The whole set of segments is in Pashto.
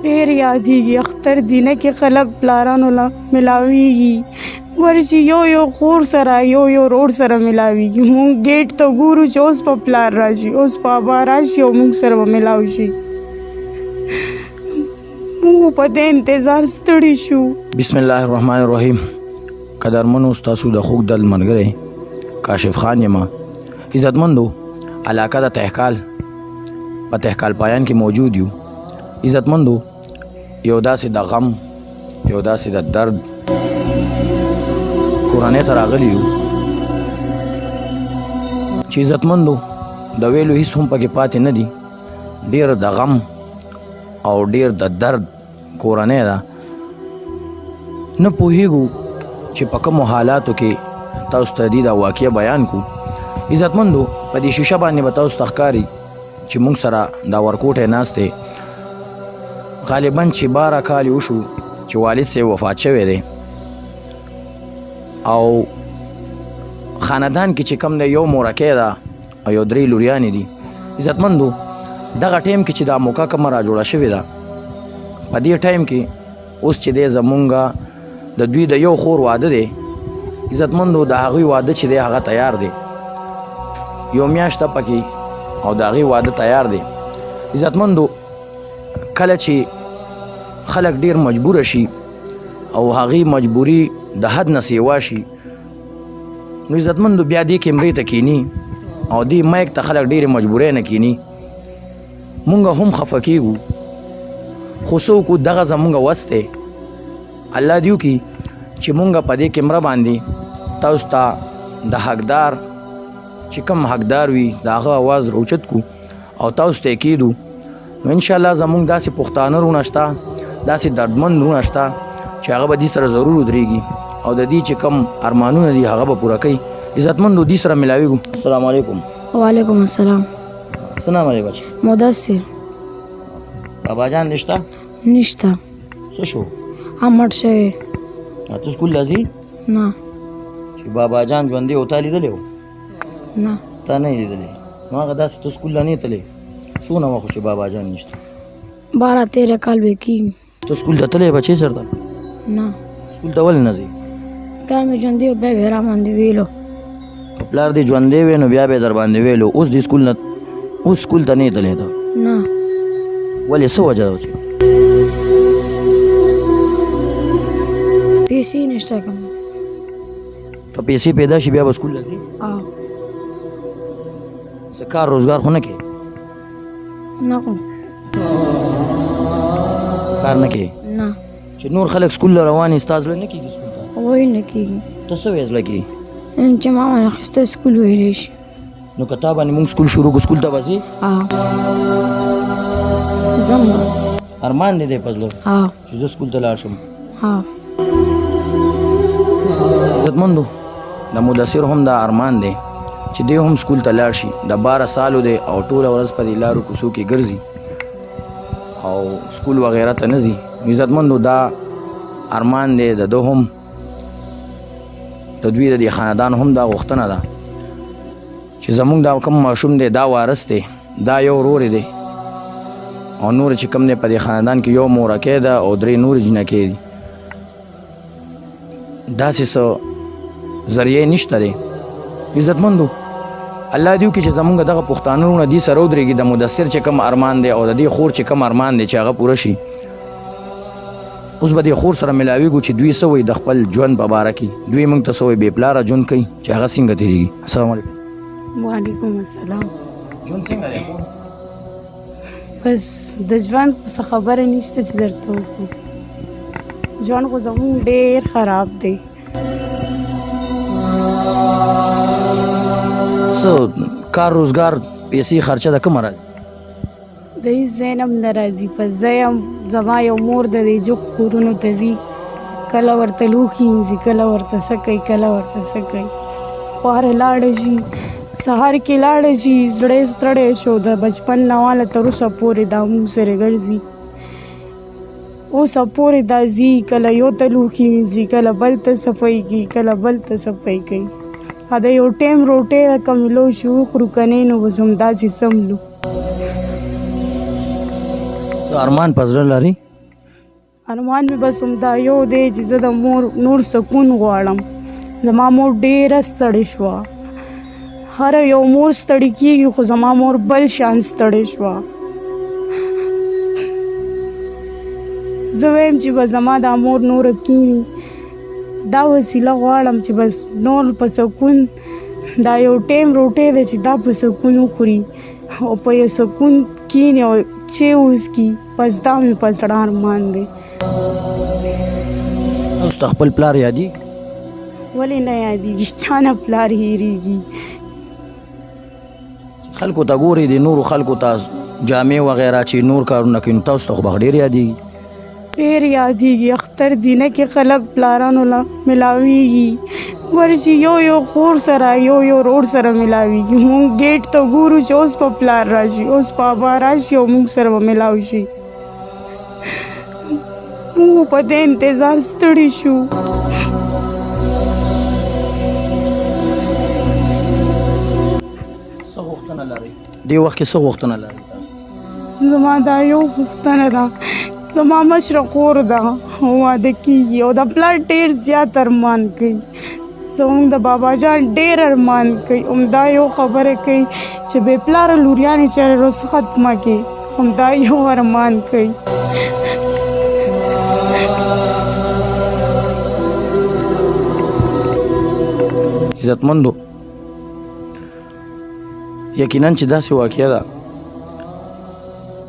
ډېر یادېږي. اختر دینه کې خلک پلارانو له ملاویږي، ورشي یو خور سره یو ورور سره ملاویږي. مونږ ګیټ ته ګورو چې اوس په پلار راشي، اوس په ابا راشي او مونږ سره به ملاو شي. مونږ په دې انتظار ستړي شو. بسم الله الرحمن الرحیم. قدرمنو ستاسو د خوږ دل ملګری کاشف خان یم. عزتمندو علاقه د تهکال په تهکال پایان کې موجود یو. عزتمندو یو داسې د غم یو داسې د درد کورنۍ ته راغلی یو چې عزتمندو د ویلو هیڅ هم پکې پاتې نه دي. ډېر د غم او ډېر د درد کورنۍ ده. نه پوهیږو چې په کومو حالاتو کې تاسو ته دا واقعه بیان کو. عزتمندو په دې شیشه باندې به تاسو ته ښکاري چې موږ سره دا ورکوټی ناست دی. غالبا چې 12 کال وشو چې والد صاحب وفات شوی دی او خاندان کې چې کوم دی یو مورکۍ ده او یو 3 لوریانې دي. عزتمندو دغه ټایم کې چې دا موقع کومه را جوړه شوې ده، په دې ټایم کې اوس چې دی زمونږ د دوی د یو خور واده دی. عزتمندو د هغوی واده چې دی هغه تیار دی، یو میاشته پکې او د هغې واده تیار دی. عزتمندو کله چې خلک ډیر مجبوره شي او هغې مجبوري د حد نه سیوا شي، نو عزتمندو بیا دې کیمرې ته کینی او دې مایک ته خلک ډېرې مجبورۍ نه کینی. مونږ هم خفه کیږو، خو څه وکړو، دغه زمونږ وس دی. الله دې وکړي چې مونږ په دې کیمره باندې تاسو ته د حقدار چې کوم حقدار وي د هغه اواز راوچت کړو او تاسو ته یې کیدو. نو انشاءالله زمونږ داسې پښتانه رونه شته، داسې دردمند رونه شته چې هغه به دې سره ضرور ودرېږي او د دې چې کوم ارمانونه دي هغه به پوره کوي. عزتمندو دې سره ملاویږو. السلام علیکم. وعلیکم السلام. څه نام دی بچ؟ مدثر. بابا جان نشته؟ نشته. څه شو؟ مړ شوی. ته سکول ځې؟ نه. چې بابا جان ژوندی و تا لیدلی و؟ نه. تا نه یې لیدلی؟ نو هغه داسې ته سکول لا نه یې تللی؟ څونه وخت چې بابا جان نشته؟ 12-13 کال به کېږي. ته سکول ته تللی بچې چېرته؟ نه. سکول ته ولې نه ځې؟ پلار مې ژوندی و، بیا به یې راباندې ویلو. که پلار دې ژوندی وی نو بیا به یې در باندې ویلو. اوس دې سکول نه اوس سکول ته نه یې تللی ته؟ نه. ولې څه وجه ده چې پیسې نشته کوم. که پیسې پیدا شي بیا به سکول ته ځې؟ څه کار روزګار خو نه کوې؟ نه کوم. کار نه کوې؟ نه. چې نور خلک سکول له روان وي ستا زړه نه کېږي سکول ته؟ وایي نه کېږي. ته څه وایې زړه کېږي؟ چې ما باندې اخیسته سکول ویلی شي. نو که تا باندې مونږ سکول شروع کړو سکول ته به ځې؟ ځم. ارمان دې دی په زړه چې زه سکول ته لاړ شم؟ عزتمندو د مدثر هم دا ارمان دی چې دی هم سکول ته لاړ شي. د 12 سالو دی او ټوله ورځ په دې لارو کوڅو کې ګرځي او سکول وغیره ته نه ځي. عزتمندو دا ارمان دی د ده هم، د دوی د دې خاندان هم دا غوښتنه ده چې زمونږ دا کوم ماشوم دی دا وارث دی، دا یو ورور دی او نور چې کوم دی په دې خاندان کې یو مورکۍ ده او 3 نورې جنکۍ دي. داسې څه ذریعې نشته دی. عزتمندو الله دې وکړي چې زمونږ دغه پښتانه وروڼه دې سره ودرېږي. د مدثر چې کوم ارمان دی او د دې خور چې کوم ارمان دی چې هغه پوره شي. اوس به دې خور سره ملاویږو چې دوی څه وایي د خپل ژوند په باره کې. دوی موږ ته څه وایي بې پلاره ژوند کوي چې هغه څنګه تېرېږي. السلام علیکم. وعلیکم السلام. ژوند څنګه دی خور؟ بس د ژوند څه خبره نشته چې درته وکړو. ژوند خو زموږ ډېر خراب دی. څه کار روزګار پیسې خرچه د کومه راځي؟ د هېڅ ځای نه هم نه راځي. پس زه یم، زما یو مور د دې جوخ کورونو ته ځي، کله ورته لوښي وینځي، کله ورته څه کوي، کله ورته څه کوي. خواره لاړه شي، سهار کې لاړه شي، زړه یې ستړی شو. د بچپن نه واله تر اوسه پورې دا موږ سره ګرځي. اوسه پورې دا ځي، کله یو ته لوښي وینځي، کله بل ته صفایي کوي، کله بل ته صفایي کوي. د یو ټایم روټۍ د کملو شو وخورو که نه نو بس همداسې سملو. څه ارمان په زړه لري؟ ارمان مې بس همدا یو دی چې زه د مور نور سکون غواړم. زما مور ډېره ستړې شوه. هر یو مور ستړې کېږي خو زما مور بل شان ستړې شوه. زه وایم چې به زما دا مور نوره کښېني. دا وسیله غواړم چې بس نور په سکون دا یو ټیم روټۍ ده چې دا په سکون وخوري او په یو سکون کښېني او چې وڅکي. بس دا مې په زړه ارمان دی. اوس ته خپل پلار یادېږي؟ ولې نه یادېږي؟ چا نه پلار هېرېږي؟ خلکو ته ګورې د نورو خلکو ته جامې وغیره چې نور کارونه کوي نو تاسو ته خو به ډېر یادېږي؟ ډېر یادېږي. اختر دینه کې خلک پلارانو له ملاویږي. ورشي یو خور سره یو رور سره ملاویږي. مونږ ګیټ ته ګورو چې اوس په پلار راشي، اوس په ابا راشي او مونږ سره به ملاو شي. مونږ په دې انتظار ستړي شو. څه غوښتنه لرئ دې وخت کې؟ څه غوښتنه لرئ تاسو؟ زما دا یو غوښتنه ده. زما مشره خور ده واده کېږي او د پلار ډېر زیات ارمان کوي. زموږ د بابا جان ډېر ارمان کوي. همدا یو خبره کوي چې بې پلاره لوریانې چېرې روز ختمه کړي. همدا یو ارمان کوي. عزتمندو، یقینا چې داسې واقعه ده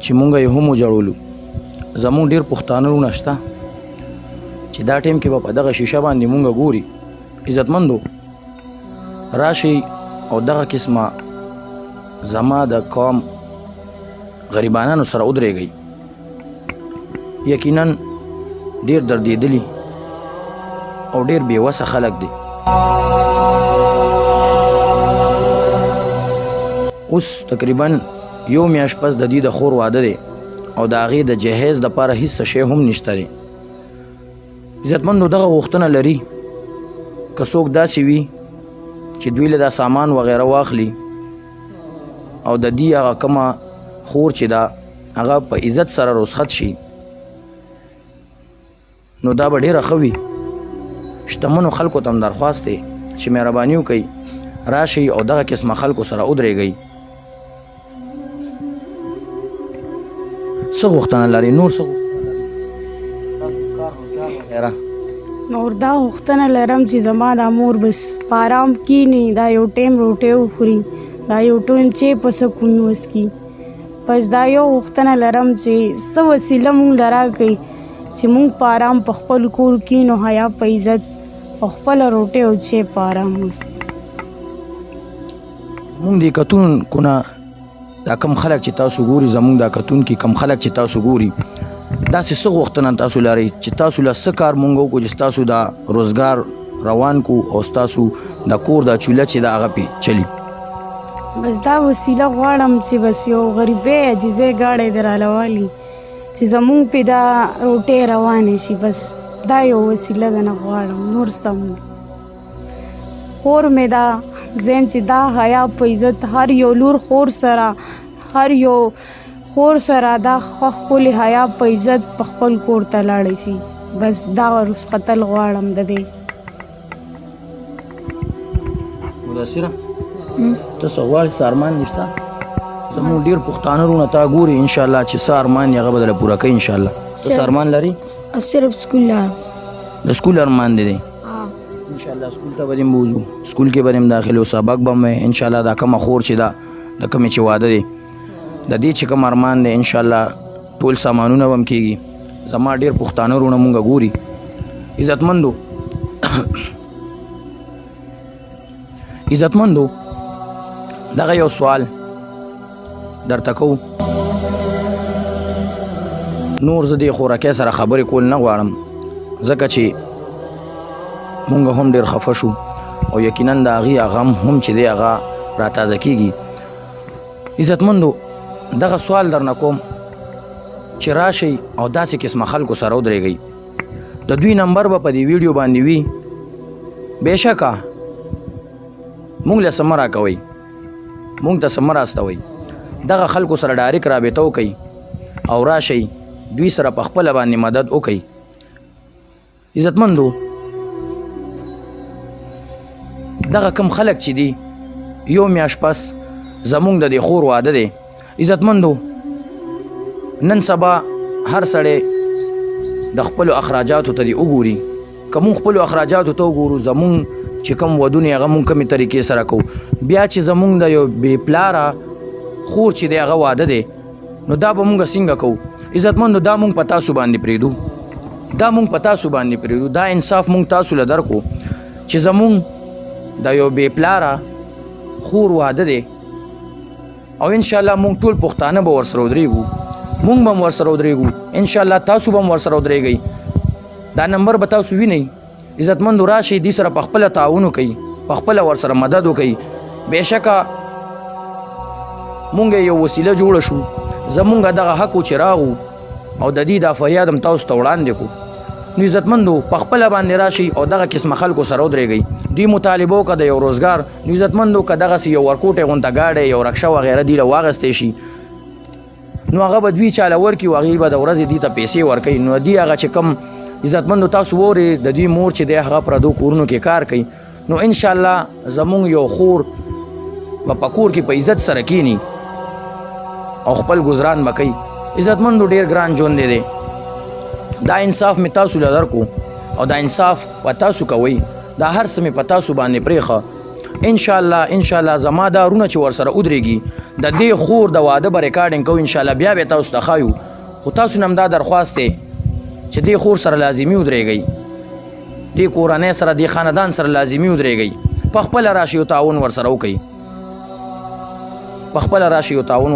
چې مونږ یې هم وجړولو. زمونږ ډېر پښتانه وروڼه شته چې دا ټیم کې به په دغه شیشه باندې مونږ ګوري. عزتمندو، راشئ او دغه قسمه زما د قوم غریبانانو سره ودرېږئ. یقینا ډېر دردېدلي او ډېر بېوسه خلک دي. اوس تقریبا یو میاشت پس د دې د خور واده دی او د هغې د جهیز دپاره هېڅ شی هم نشته دی. عزتمندو، دغه غوښتنه لري که څوک داسې وي چې دوی له دا سامان وغیره واخلي او د دې هغه کومه خور چې ده هغه په عزت سره رخصت شي نو دا به ډېره ښه وي. شتمنو خلکو ته هم درخواست دی چې مهرباني وکئ راشئ او دغه قسمه خلکو سره ودرېږئ. څه غوښتنه لري نور؟ څه غوښتنه نور دا غوښتنه لرم چې زما دا مور بس په ارام کښېني، دا یو ټیم روټۍ وخوري، دا یو ټیم چې په سکون وڅکي. بس دا یو غوښتنه لرم چې څه وسیله مونږ له راکړئ چې مونږ په ارام په خپل کور کښېنو، حیا په عزت او خپله روټۍ او چې په ارام وڅکي. مونږ د کتونکو نه دا کم خلک چې تاسو ګوري، زمونږ دا کتونکي کم خلک چې تاسو ګوري، داسې څه غوښتنه تاسو لرئ چې تاسو له څه کار مونږ وکړو چې ستاسو دا روزګار روان کو او ستاسو د کور دا چوله چې د هغه پې چلي؟ بس دا وسیله غواړم چې بس یو غریبۍ عجیزۍ ګاډی دې راله چې زمونږ پې دا روټۍ روانې شي. بس دا یو وسیله ده، نه غواړم نور سم. خور مې دا زم چې دا حیا په عزت هر یو لور خور سره دا خپل حیا په عزت په خپل کور ته لاړې شي. بس دا رخصتل غواړم د دې. مدثره، ته څه غواړې؟ څه ارمان دې شته؟ زموږ ډېر پښتانه وروڼه تا ګوري، انشاءالله چې څه ارمان یې هغه به درله پوره کوي انشاءالله. ته څه ارمان لري؟ صرف سکول لرم. د سکول ارمان دی دی؟ انشاءالله سکول ته به دې بوځو، سکول کې به دې داخل و، سبق به مې انشاءالله دا کومه خور چې ده د کومې چې واده دی د دې چې کوم ارمان دی انشاءالله ټول سامانونه به م کېږي. زما ډېر پښتانه وروڼه مونږ ګوري. عزتمندو دغه یو سوال درته کوو. نور زه دې خوراکۍ سره خبرې کول نه غواړم ځکه چې مونږ هم ډېر خفه شو او یقینا د هغې غم هم چې دی هغه راتازه کېږي. عزتمندو دغه سوال درنه کوم چې راشئ او داسې قسمه خلکو سره ودرېږئ. د دوی نمبر به په دې ویډیو باندې وي. بېشکه مونږ له څه مه راکوئ، مونږ ته څه مه راستوئ. دغه خلکو سره ډایرکټ رابطه وکئ او راشئ دوی سره په خپله باندې مدد وکړئ. عزتمندو دغه کم خلک چې دي یو میاشت پس زمونږ د دې خور واده دی. عزتمندو نن سبا هر سړی د خپلو اخراجاتو ته دې وګوري. که مونږ خپلو اخراجاتو ته وګورو زمونږ چې کوم ودونه هغه مونږ کومې طریقې سره کوو. بیا چې زمونږ د یو بې پلاره خور چې دی هغه واده دی نو دا به مونږ څنګه کوو. عزتمندو دا مونږ په تاسو باندې پرېږدو. دا انصاف مونږ تاسو له درکو چې زمونږ د یو بې پلاره خور واده دی او انشاءالله مونږ ټول پښتانه به ورسره ودرېږو. مونږ به هم ورسره ودرېږو. انشاءالله تاسو به هم ورسره ودرېږئ. دا نمبر به تاسو وینئ. عزتمندو راشئ دې سره په خپله تعاون وکئ، په خپله ورسره مدد وکئ. بېشکه مونږ یو وسیله جوړه شو، زمونږ دغه حق و چې راغو او د دې دا فریاد هم تاسو ته وړاندې کړو. نو عزتمندو په خپله باندې راشئ او دغه قسمه خلکو سره ودرېږئ. دوی مطالبه وکړه د یو روزګار. نو عزتمندو که دغسې یو ورکوټی غونته ګاډی یو رکشه وغیره دوی له واخیستی شي نو هغه به دوی چاله ورکړي او هغې به د ورځې دوی ته پیسې ورکوي. نو دوی هغه چې کم عزتمندو تاسو وورئ د دوی مور چې دی هغه پردو کورونو کې کار کوي. نو انشاءالله زمونږ یو خور به په کور کې په عزت سره کینی او خپل ګزران به کوي. عزتمندو ډېر ګران ژوند دی. دا انصاف مې تاسو له درکو او دا انصاف په تاسو کوئ. دا هر څه مې په تاسو باندې پرېښه. انشاءالله زما دا رونه چې ورسره ودرېږي د دې خور د واده به ریکارډینګ کوو. انشاءالله بیا به تاسو ته ښایو. خو تاسو نه هم دا درخواست دی چې دې خور سره لازمي ودرېږئ، دې کورنۍ سره دې خاندان سره لازمي ودرېږئ. په خپله راشئ او تعاون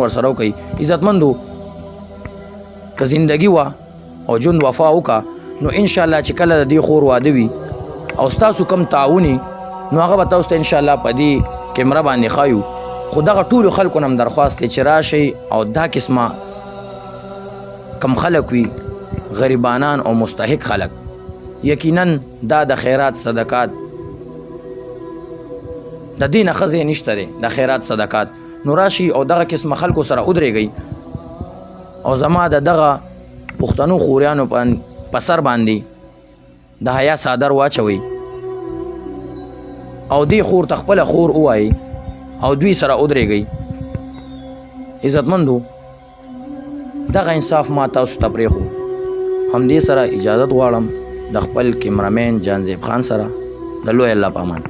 ورسره وکئ. عزتمندو که زندگی وه او ژوند وفا وکړه نو انشاءالله چې کله د دې خور واده وي او ستاسو کم تعاوني نو هغه به تاسو ته انشاءالله په دې کیمره باندې ښایو. خو دغه ټولو خلکو نه هم درخواست دی چې راشئ او دا قسمه کم خلک وي غریبانان او مستحق خلک، یقینا دا د خیرات صدقات د دې نه ښه ځای نشته دی د خیرات صدقات. نو راشئ او دغه قسمه خلکو سره ودرېږئ او زما د دغه پښتنو خوریانو په سر باندې د حیا څادر واچوئ او دې خور ته خپله خور ووایئ او دوی سره ودرېږئ. عزتمندو دغه انصاف ما تاسو ته پرېښو. همدې سره اجازت غواړم د خپل کیمرامین جانزیب خان سره. د لوی الله په امان.